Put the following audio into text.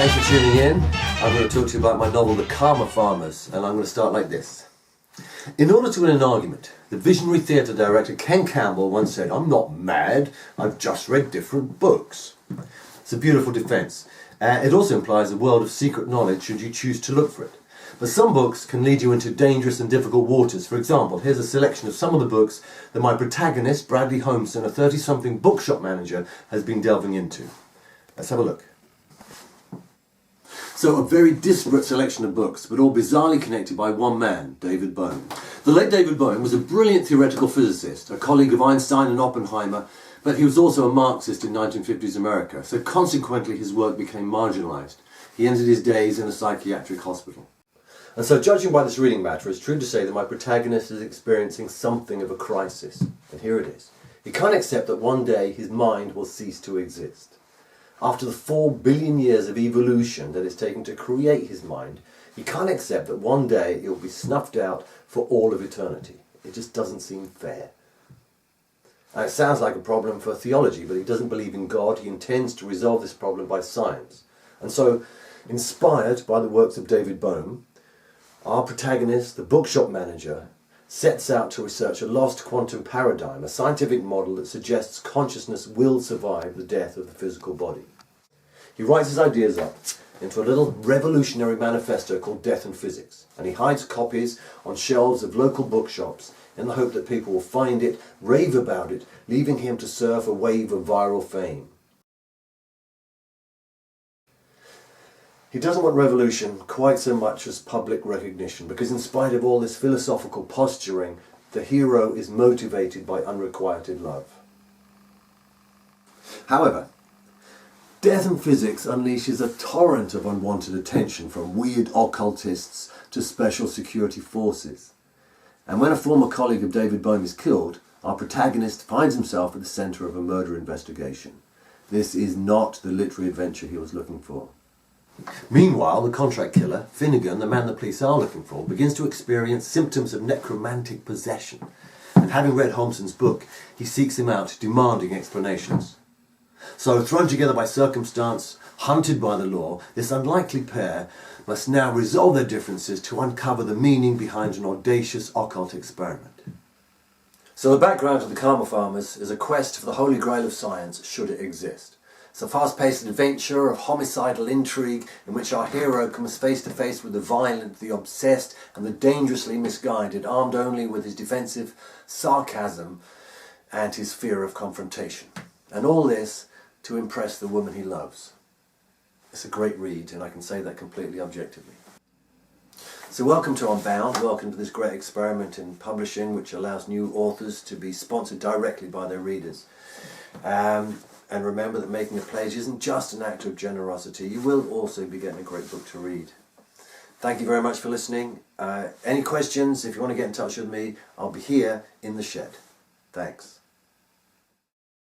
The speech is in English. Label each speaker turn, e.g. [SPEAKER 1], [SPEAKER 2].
[SPEAKER 1] Thanks for tuning in. I'm going to talk to you about my novel, The Karma Farmers, and I'm going to start like this. In order to win an argument, the visionary theatre director Ken Campbell once said, "I'm not mad, I've just read different books." It's a beautiful defence. It also implies a world of secret knowledge should you choose to look for it. But some books can lead you into dangerous and difficult waters. For example, here's a selection of some of the books that my protagonist, Bradley Holmeson, a 30-something bookshop manager, has been delving into. Let's have a look. So, a very disparate selection of books, but all bizarrely connected by one man, David Bohm. The late David Bohm was a brilliant theoretical physicist, a colleague of Einstein and Oppenheimer, but he was also a Marxist in 1950s America, so consequently his work became marginalised. He ended his days in a psychiatric hospital. And so, judging by this reading matter, it's true to say that my protagonist is experiencing something of a crisis. And here it is. He can't accept that one day his mind will cease to exist. After the 4 billion years of evolution that it's taken to create his mind, he can't accept that one day it will be snuffed out for all of eternity. It just doesn't seem fair. And it sounds like a problem for theology, but he doesn't believe in God. He intends to resolve this problem by science. And so, inspired by the works of David Bohm, our protagonist, the bookshop manager, sets out to research a lost quantum paradigm, a scientific model that suggests consciousness will survive the death of the physical body. He writes his ideas up into a little revolutionary manifesto called Death and Physics, and he hides copies on shelves of local bookshops in the hope that people will find it, rave about it, leaving him to surf a wave of viral fame. He doesn't want revolution quite so much as public recognition, because in spite of all this philosophical posturing, the hero is motivated by unrequited love. However, Death and Physics unleashes a torrent of unwanted attention from weird occultists to special security forces. And when a former colleague of David Bohm is killed, our protagonist finds himself at the centre of a murder investigation. This is not the literary adventure he was looking for. Meanwhile, the contract killer, Finnigan, the man the police are looking for, begins to experience symptoms of necromantic possession. And having read Holmeson's book, he seeks him out, demanding explanations. So, thrown together by circumstance, hunted by the law, this unlikely pair must now resolve their differences to uncover the meaning behind an audacious occult experiment. So the background of the Karma Farmers is a quest for the holy grail of science, should it exist. It's a fast-paced adventure of homicidal intrigue in which our hero comes face to face with the violent, the obsessed and the dangerously misguided, armed only with his defensive sarcasm and his fear of confrontation. And all this to impress the woman he loves. It's a great read, and I can say that completely objectively. So welcome to Unbound, welcome to this great experiment in publishing which allows new authors to be sponsored directly by their readers. And remember that making a pledge isn't just an act of generosity, you will also be getting a great book to read. Thank you very much for listening. Any questions, if you want to get in touch with me, I'll be here in the shed. Thanks.